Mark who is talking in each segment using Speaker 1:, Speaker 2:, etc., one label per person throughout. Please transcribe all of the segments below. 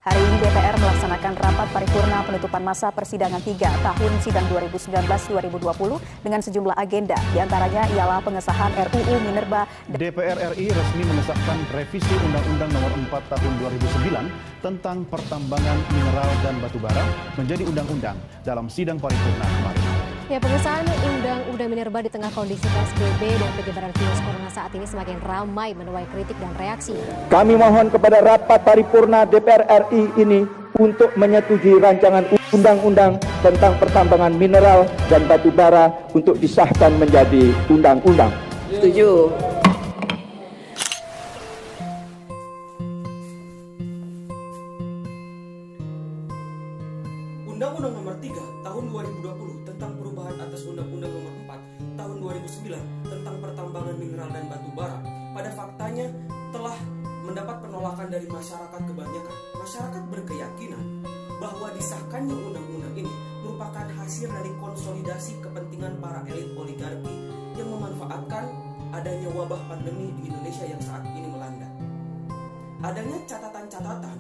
Speaker 1: Hari ini DPR melaksanakan rapat paripurna penutupan masa persidangan 3 tahun sidang 2019-2020 dengan sejumlah agenda. Di antaranya ialah pengesahan RUU Minerba.
Speaker 2: DPR RI resmi mengesahkan revisi Undang-Undang Nomor 4 Tahun 2009 tentang pertambangan mineral dan batu bara menjadi undang-undang dalam sidang paripurna kemarin.
Speaker 3: Ya, pengesahan Undang-Undang Minerba di tengah kondisi PSBB dan penyebaran virus corona saat ini semakin ramai menuai kritik dan reaksi.
Speaker 4: Kami mohon kepada rapat paripurna DPR RI ini untuk menyetujui rancangan undang-undang tentang pertambangan mineral dan batu bara untuk disahkan menjadi undang-undang.
Speaker 5: Setuju.
Speaker 6: Undang-Undang Nomor 3 Tahun 2020 tentang perubahan atas Undang-Undang Nomor 4 Tahun 2009 tentang pertambangan mineral dan batu bara pada faktanya telah mendapat penolakan dari masyarakat kebanyakan. Masyarakat berkeyakinan bahwa disahkannya undang-undang ini merupakan hasil dari konsolidasi kepentingan para elit oligarki yang memanfaatkan adanya wabah pandemi di Indonesia yang saat ini melanda. Adanya catatan-catatan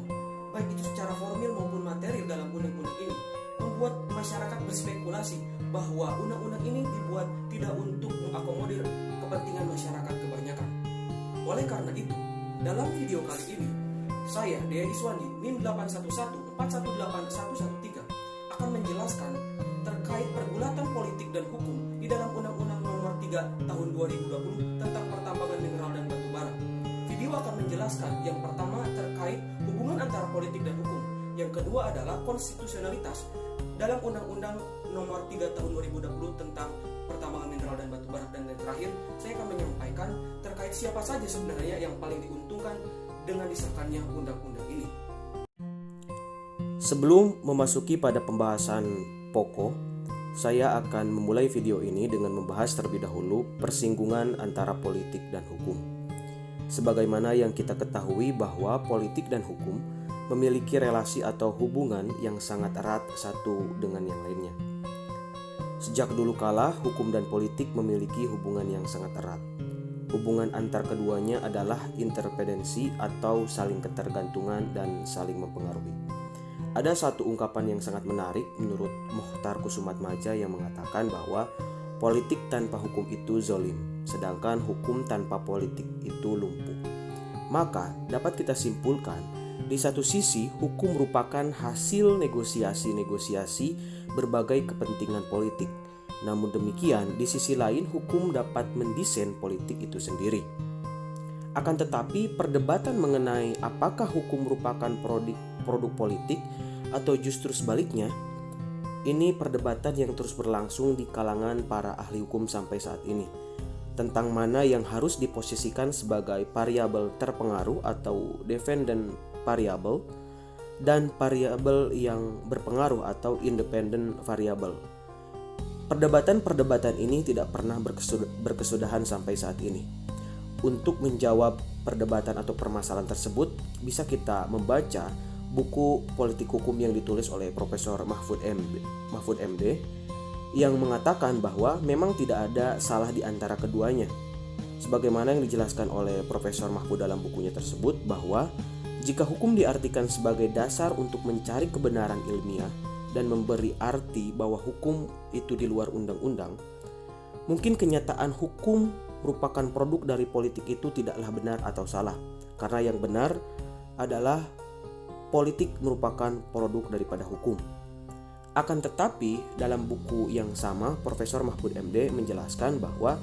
Speaker 6: baik itu secara formil maupun material dalam undang-undang ini membuat masyarakat berspekulasi bahwa undang-undang ini dibuat tidak untuk mengakomodir kepentingan masyarakat kebanyakan. Oleh karena itu, dalam video kali ini, saya, Dea Iswandi, NIM 811418113 akan menjelaskan terkait pergulatan politik dan hukum di dalam Undang-Undang Nomor 3 Tahun 2020 tentang pertambangan mineral dan batu bara. Video akan menjelaskan yang pertama terkait hubungan antara politik dan hukum. Yang kedua adalah konstitusionalitas dalam Undang-Undang Nomor 3 Tahun 2020 tentang pertambangan mineral dan batu bara. Dan yang terakhir, saya akan menyampaikan terkait siapa saja sebenarnya yang paling diuntungkan dengan disahkannya undang-undang ini.
Speaker 7: Sebelum memasuki pada pembahasan pokok, saya akan memulai video ini dengan membahas terlebih dahulu persinggungan antara politik dan hukum. Sebagaimana yang kita ketahui bahwa politik dan hukum memiliki relasi atau hubungan yang sangat erat satu dengan yang lainnya. Sejak dulu kala, hukum dan politik memiliki hubungan yang sangat erat. Hubungan antar keduanya adalah interdependensi atau saling ketergantungan dan saling mempengaruhi. Ada satu ungkapan yang sangat menarik menurut Mokhtar Kusumatmaja yang mengatakan bahwa politik tanpa hukum itu zolim, sedangkan hukum tanpa politik itu lumpuh. Maka dapat kita simpulkan, di satu sisi hukum merupakan hasil negosiasi-negosiasi berbagai kepentingan politik. Namun demikian, di sisi lain hukum dapat mendesain politik itu sendiri. Akan tetapi, perdebatan mengenai apakah hukum merupakan produk politik atau justru sebaliknya, ini perdebatan yang terus berlangsung di kalangan para ahli hukum sampai saat ini. Tentang mana yang harus diposisikan sebagai variabel terpengaruh atau defendant variable dan variabel yang berpengaruh atau independent variable. Perdebatan-perdebatan ini tidak pernah berkesudahan sampai saat ini. Untuk menjawab perdebatan atau permasalahan tersebut, bisa kita membaca buku politik hukum yang ditulis oleh Profesor Mahfud MD yang mengatakan bahwa memang tidak ada salah di antara keduanya. Sebagaimana yang dijelaskan oleh Profesor Mahfud dalam bukunya tersebut bahwa jika hukum diartikan sebagai dasar untuk mencari kebenaran ilmiah dan memberi arti bahwa hukum itu di luar undang-undang, mungkin kenyataan hukum merupakan produk dari politik itu tidaklah benar atau salah. Karena yang benar adalah politik merupakan produk daripada hukum. Akan tetapi, dalam buku yang sama, Profesor Mahfud MD menjelaskan bahwa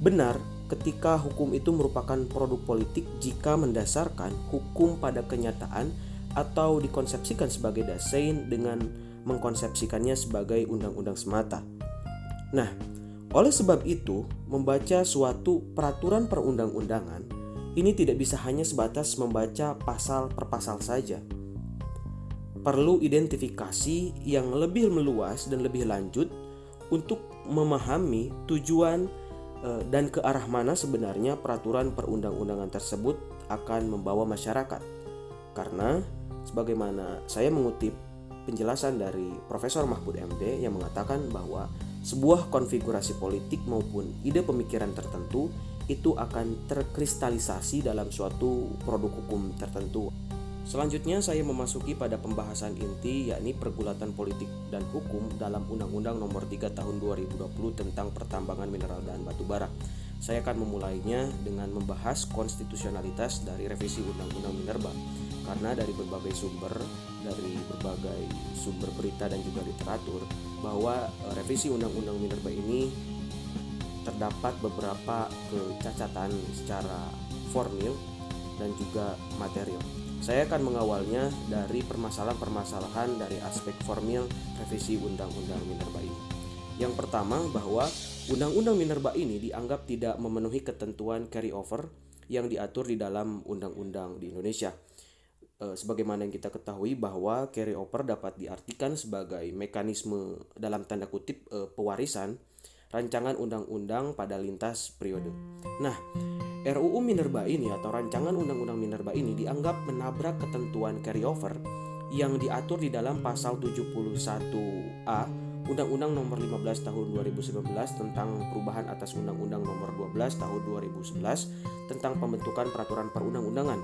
Speaker 7: benar ketika hukum itu merupakan produk politik jika mendasarkan hukum pada kenyataan atau dikonsepsikan sebagai desain dengan mengkonsepsikannya sebagai undang-undang semata. Nah, oleh sebab itu, membaca suatu peraturan perundang-undangan ini tidak bisa hanya sebatas membaca pasal per pasal saja. Perlu identifikasi yang lebih meluas dan lebih lanjut untuk memahami tujuan dan ke arah mana sebenarnya peraturan perundang-undangan tersebut akan membawa masyarakat. Karena sebagaimana saya mengutip penjelasan dari Profesor Mahfud MD yang mengatakan bahwa sebuah konfigurasi politik maupun ide pemikiran tertentu itu akan terkristalisasi dalam suatu produk hukum tertentu. Selanjutnya saya memasuki pada pembahasan inti, yakni pergulatan politik dan hukum dalam Undang-Undang Nomor 3 Tahun 2020 tentang pertambangan mineral dan batu bara. Saya akan memulainya dengan membahas konstitusionalitas dari revisi Undang-Undang Minerba, karena dari berbagai sumber berita dan juga literatur bahwa revisi Undang-Undang Minerba ini terdapat beberapa kecacatan secara formil dan juga material. Saya akan mengawalnya dari permasalahan-permasalahan dari aspek formil revisi Undang-Undang Minerba ini. Yang pertama, bahwa Undang-Undang Minerba ini dianggap tidak memenuhi ketentuan carryover yang diatur di dalam undang-undang di Indonesia. Sebagaimana yang kita ketahui bahwa carryover dapat diartikan sebagai mekanisme dalam tanda kutip pewarisan rancangan undang-undang pada lintas periode. Nah, RUU Minerba ini atau rancangan undang-undang Minerba ini dianggap menabrak ketentuan carryover yang diatur di dalam pasal 71A Undang-Undang Nomor 15 Tahun 2019 tentang perubahan atas Undang-Undang Nomor 12 Tahun 2011 tentang pembentukan peraturan perundang-undangan,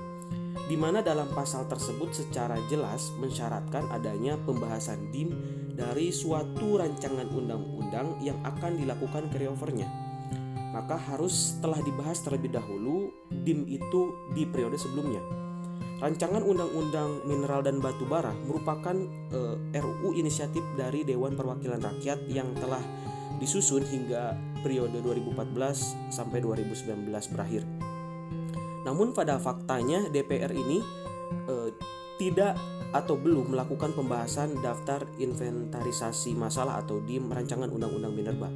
Speaker 7: di mana dalam pasal tersebut secara jelas mensyaratkan adanya pembahasan DIM dari suatu rancangan undang-undang yang akan dilakukan carryover-nya. Maka harus telah dibahas terlebih dahulu DIM itu di periode sebelumnya. Rancangan Undang-Undang Mineral dan Batu Bara merupakan RUU inisiatif dari Dewan Perwakilan Rakyat yang telah disusun hingga periode 2014 sampai 2019 berakhir. Namun pada faktanya DPR ini tidak atau belum melakukan pembahasan daftar inventarisasi masalah atau DIM rancangan Undang-Undang Minerba.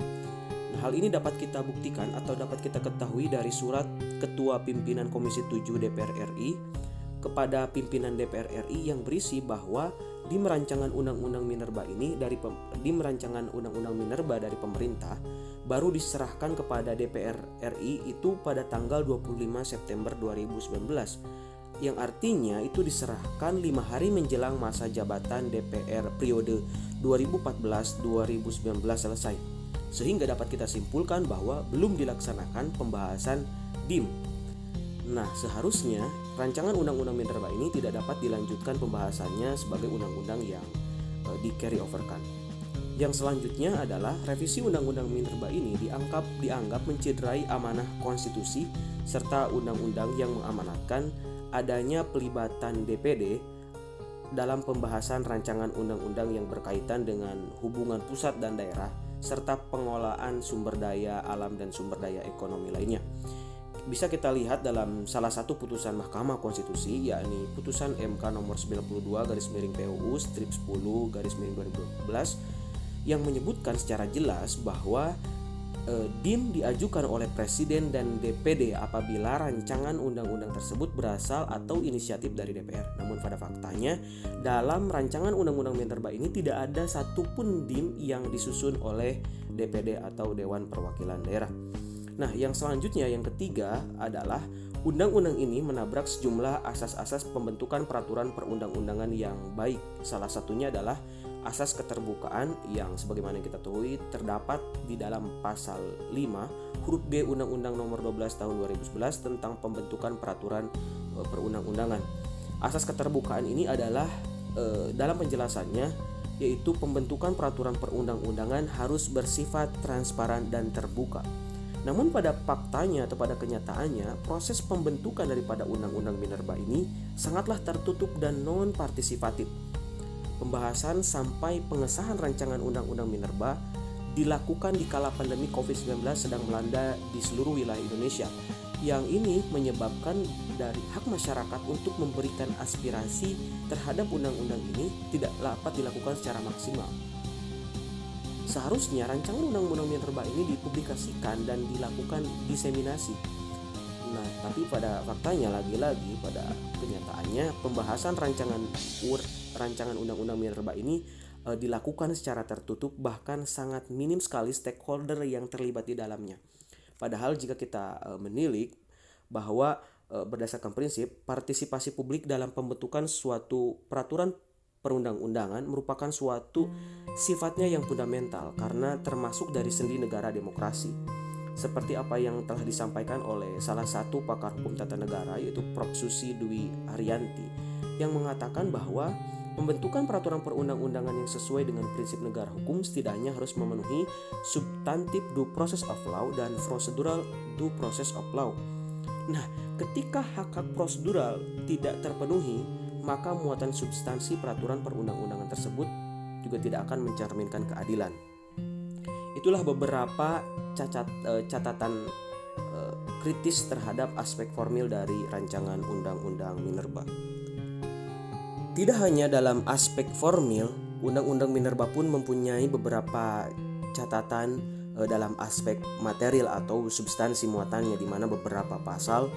Speaker 7: Hal ini dapat kita buktikan atau dapat kita ketahui dari surat Ketua Pimpinan Komisi 7 DPR RI kepada pimpinan DPR RI yang berisi bahwa DIM rancangan Undang-Undang Minerba ini DIM rancangan Undang-Undang Minerba dari pemerintah baru diserahkan kepada DPR RI itu pada tanggal 25 September 2019, yang artinya itu diserahkan 5 hari menjelang masa jabatan DPR periode 2014-2019 selesai. Sehingga dapat kita simpulkan bahwa belum dilaksanakan pembahasan DIM. Nah, seharusnya rancangan Undang-Undang Minerba ini tidak dapat dilanjutkan pembahasannya sebagai undang-undang yang di carry overkan. Yang selanjutnya adalah revisi Undang-Undang Minerba ini dianggap mencederai amanah konstitusi serta undang-undang yang mengamanatkan adanya pelibatan DPD dalam pembahasan rancangan undang-undang yang berkaitan dengan hubungan pusat dan daerah serta pengelolaan sumber daya alam dan sumber daya ekonomi lainnya. Bisa kita lihat dalam salah satu putusan Mahkamah Konstitusi, yakni putusan MK nomor 92/PUU strip 10/2012 yang menyebutkan secara jelas bahwa DIM diajukan oleh Presiden dan DPD apabila rancangan undang-undang tersebut berasal atau inisiatif dari DPR. Namun pada faktanya dalam rancangan undang-undang Minerba ini tidak ada satupun DIM yang disusun oleh DPD atau Dewan Perwakilan Daerah. Nah, yang selanjutnya yang ketiga adalah undang-undang ini menabrak sejumlah asas-asas pembentukan peraturan perundang-undangan yang baik. Salah satunya adalah asas keterbukaan yang sebagaimana kita ketahui terdapat di dalam pasal 5 huruf G Undang-Undang Nomor 12 Tahun 2011 tentang pembentukan peraturan perundang-undangan. Asas keterbukaan ini adalah dalam penjelasannya yaitu pembentukan peraturan perundang-undangan harus bersifat transparan dan terbuka. Namun pada faktanya atau pada kenyataannya proses pembentukan daripada Undang-Undang Minerba ini sangatlah tertutup dan non-partisipatif. Pembahasan sampai pengesahan rancangan Undang-Undang Minerba dilakukan di kala pandemi COVID-19 sedang melanda di seluruh wilayah Indonesia. Yang ini menyebabkan dari hak masyarakat untuk memberikan aspirasi terhadap undang-undang ini tidak dapat dilakukan secara maksimal. Seharusnya rancangan Undang-Undang Minerba ini dipublikasikan dan dilakukan diseminasi. Nah, tapi pada faktanya lagi-lagi pada kenyataannya pembahasan rancangan Undang-Undang Minerba ini dilakukan secara tertutup, bahkan sangat minim sekali stakeholder yang terlibat di dalamnya. Padahal jika kita menilik bahwa berdasarkan prinsip partisipasi publik dalam pembentukan suatu peraturan perundang-undangan merupakan suatu sifatnya yang fundamental karena termasuk dari sendi negara demokrasi. Seperti apa yang telah disampaikan oleh salah satu pakar hukum tata negara yaitu Prof. Susi Dwi Ariyanti yang mengatakan bahwa pembentukan peraturan perundang-undangan yang sesuai dengan prinsip negara hukum setidaknya harus memenuhi substantif due process of law dan procedural due process of law. Nah, ketika hak-hak prosedural tidak terpenuhi, maka muatan substansi peraturan perundang-undangan tersebut juga tidak akan mencerminkan keadilan. Itulah beberapa catatan kritis terhadap aspek formil dari rancangan Undang-Undang Minerba. Tidak hanya dalam aspek formil, Undang-Undang Minerba pun mempunyai beberapa catatan dalam aspek material atau substansi muatannya, di mana beberapa pasal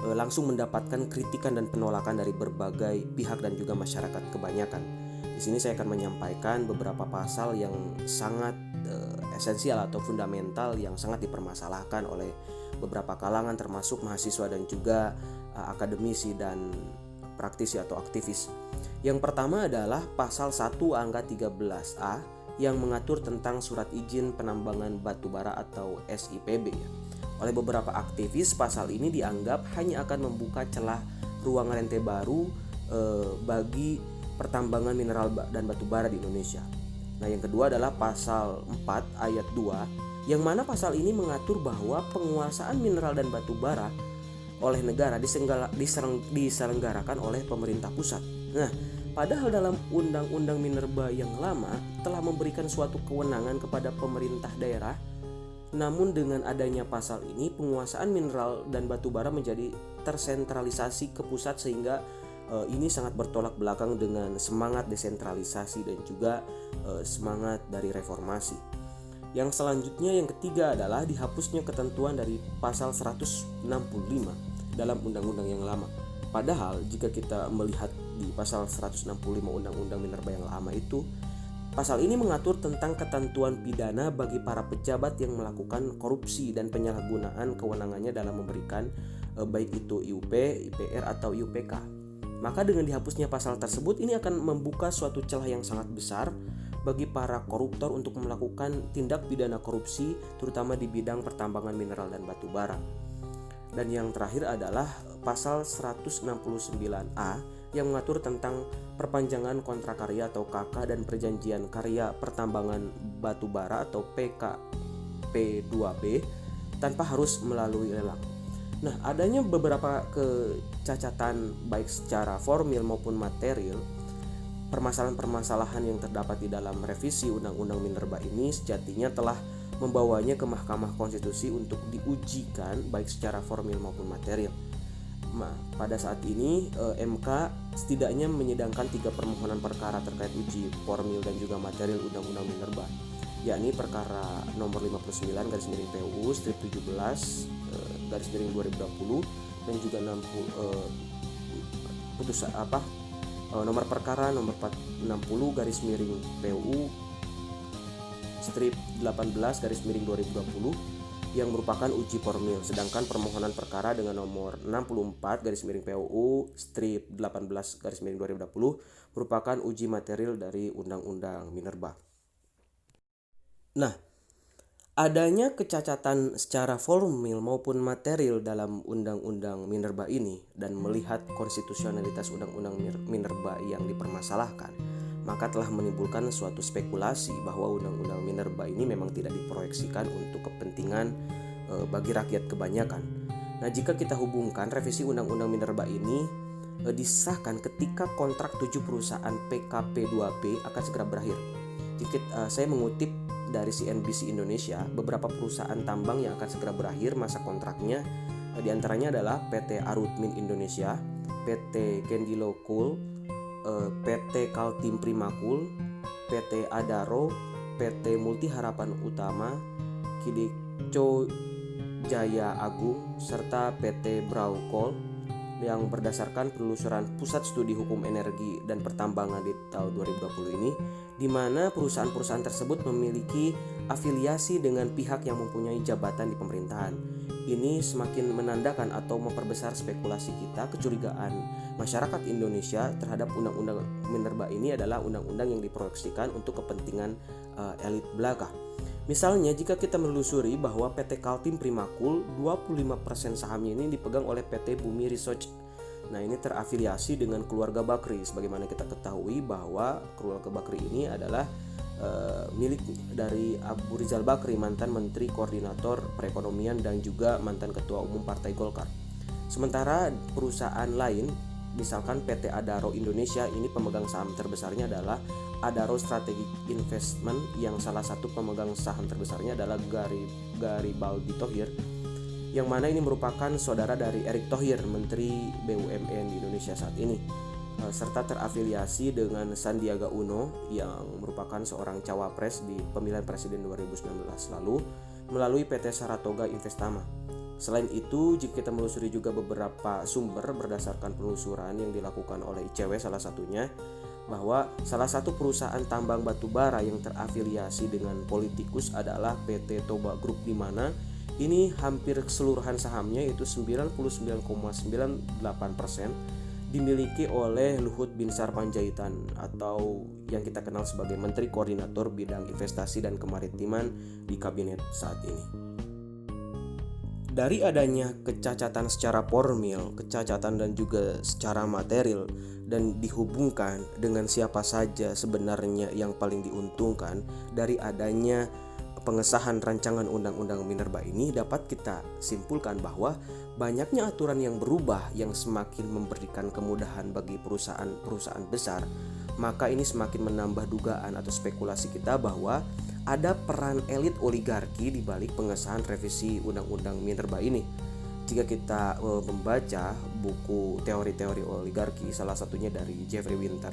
Speaker 7: langsung mendapatkan kritikan dan penolakan dari berbagai pihak dan juga masyarakat kebanyakan. Di sini saya akan menyampaikan beberapa pasal yang sangat esensial atau fundamental yang sangat dipermasalahkan oleh beberapa kalangan termasuk mahasiswa dan juga akademisi dan praktisi atau aktivis. Yang pertama adalah pasal 1 angka 13A yang mengatur tentang surat izin penambangan batu bara atau SIPB. Oleh beberapa aktivis, pasal ini dianggap hanya akan membuka celah ruang rente baru bagi pertambangan mineral dan batu bara di Indonesia. Nah, yang kedua adalah pasal 4 ayat 2 yang mana pasal ini mengatur bahwa penguasaan mineral dan batu bara oleh negara diselenggarakan oleh pemerintah pusat. Nah, padahal dalam Undang-Undang Minerba yang lama telah memberikan suatu kewenangan kepada pemerintah daerah, namun dengan adanya pasal ini penguasaan mineral dan batu bara menjadi tersentralisasi ke pusat, sehingga ini sangat bertolak belakang dengan semangat desentralisasi dan juga semangat dari reformasi. Yang selanjutnya, yang ketiga adalah dihapusnya ketentuan dari pasal 165 dalam undang-undang yang lama. Padahal jika kita melihat di pasal 165 Undang-Undang Minerba yang lama itu, pasal ini mengatur tentang ketentuan pidana bagi para pejabat yang melakukan korupsi dan penyalahgunaan kewenangannya dalam memberikan baik itu IUP, IPR atau IUPK. Maka dengan dihapusnya pasal tersebut, ini akan membuka suatu celah yang sangat besar bagi para koruptor untuk melakukan tindak pidana korupsi, terutama di bidang pertambangan mineral dan batu bara. Dan yang terakhir adalah pasal 169A yang mengatur tentang perpanjangan kontrak karya atau KK dan perjanjian karya pertambangan batu bara atau PKP2B tanpa harus melalui lelang. Nah, adanya beberapa kecacatan baik secara formil maupun material. Permasalahan-permasalahan yang terdapat di dalam revisi Undang-Undang Minerba ini sejatinya telah membawanya ke Mahkamah Konstitusi untuk diujikan baik secara formil maupun material. Pada saat ini MK setidaknya menyidangkan 3 permohonan perkara terkait uji formil dan juga material Undang-Undang Minerba, yakni perkara nomor 59/PUU strip 17/2020 dan juga nomor perkara nomor 60/PUU strip 18/2020 yang merupakan uji formil, sedangkan permohonan perkara dengan nomor 64/PUU strip 18/2020 merupakan uji material dari Undang-Undang Minerba. Nah, adanya kecacatan secara formil maupun material dalam Undang-Undang Minerba ini dan melihat konstitusionalitas Undang-Undang Minerba yang dipermasalahkan, maka telah menimbulkan suatu spekulasi bahwa Undang-Undang Minerba ini memang tidak diproyeksikan untuk kepentingan bagi rakyat kebanyakan. Nah, jika kita hubungkan revisi Undang-Undang Minerba ini disahkan ketika kontrak 7 perusahaan PKP2B akan segera berakhir. Jika saya mengutip dari CNBC Indonesia, beberapa perusahaan tambang yang akan segera berakhir masa kontraknya diantaranya adalah PT Arutmin Indonesia, PT Kendilo Coal, PT Kaltim Primakul, PT Adaro, PT Multi Harapan Utama, Kideko Jaya Agung, serta PT Brau Coal yang berdasarkan penelusuran Pusat Studi Hukum Energi dan Pertambangan di tahun 2020 ini, di mana perusahaan-perusahaan tersebut memiliki afiliasi dengan pihak yang mempunyai jabatan di pemerintahan. Ini semakin menandakan atau memperbesar spekulasi kita, kecurigaan masyarakat Indonesia terhadap Undang-Undang Minerba ini adalah undang-undang yang diproyeksikan untuk kepentingan elit belaka. Misalnya jika kita menelusuri bahwa PT Kaltim Primakul 25% sahamnya ini dipegang oleh PT Bumi Research Nah, ini terafiliasi dengan keluarga Bakri. Sebagaimana kita ketahui bahwa keluarga Bakri ini adalah milik dari Abu Rizal Bakri, mantan Menteri Koordinator Perekonomian dan juga mantan Ketua Umum Partai Golkar. Sementara perusahaan lain, misalkan PT Adaro Indonesia, ini pemegang saham terbesarnya adalah Adaro Strategic Investment, yang salah satu pemegang saham terbesarnya adalah Garibaldi Thohir, yang mana ini merupakan saudara dari Erick Thohir, Menteri BUMN di Indonesia saat ini, serta terafiliasi dengan Sandiaga Uno yang merupakan seorang cawapres di pemilihan presiden 2019 lalu melalui PT Saratoga Investama. Selain itu, jika kita menelusuri juga beberapa sumber berdasarkan penelusuran yang dilakukan oleh ICW salah satunya, bahwa salah satu perusahaan tambang batubara yang terafiliasi dengan politikus adalah PT Toba Group, di mana ini hampir keseluruhan sahamnya itu 99,98% dimiliki oleh Luhut Binsar Panjaitan atau yang kita kenal sebagai Menteri Koordinator Bidang Investasi dan Kemaritiman di kabinet saat ini. Dari adanya kecacatan secara formil, kecacatan dan juga secara material, dan dihubungkan dengan siapa saja sebenarnya yang paling diuntungkan dari adanya pengesahan rancangan undang-undang minerba ini, dapat kita simpulkan bahwa banyaknya aturan yang berubah yang semakin memberikan kemudahan bagi perusahaan-perusahaan besar, maka ini semakin menambah dugaan atau spekulasi kita bahwa ada peran elit oligarki di balik pengesahan revisi undang-undang minerba ini. Jika kita membaca buku teori-teori oligarki, salah satunya dari Jeffrey Winter,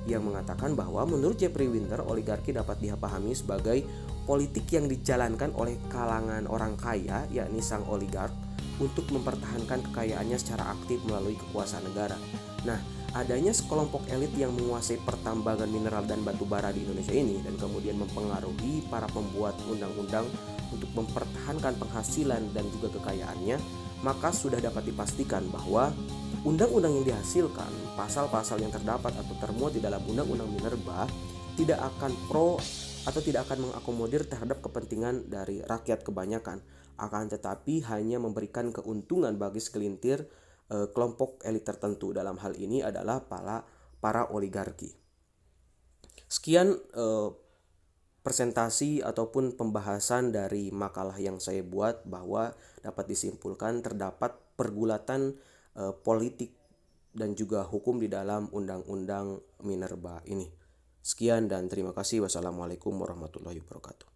Speaker 7: yang mengatakan bahwa menurut Jeffrey Winter, oligarki dapat dipahami sebagai politik yang dijalankan oleh kalangan orang kaya, yakni sang oligark, untuk mempertahankan kekayaannya secara aktif melalui kekuasaan negara. Nah, adanya sekelompok elit yang menguasai pertambangan mineral dan batu bara di Indonesia ini dan kemudian mempengaruhi para pembuat undang-undang untuk mempertahankan penghasilan dan juga kekayaannya, maka sudah dapat dipastikan bahwa undang-undang yang dihasilkan, pasal-pasal yang terdapat atau termuat di dalam undang-undang minerba tidak akan pro atau tidak akan mengakomodir terhadap kepentingan dari rakyat kebanyakan, akan tetapi hanya memberikan keuntungan bagi segelintir kelompok elit tertentu. Dalam hal ini adalah para oligarki. Sekian presentasi ataupun pembahasan dari makalah yang saya buat, bahwa dapat disimpulkan terdapat pergulatan politik dan juga hukum di dalam undang-undang minerba ini. Sekian dan terima kasih. Wassalamualaikum warahmatullahi wabarakatuh.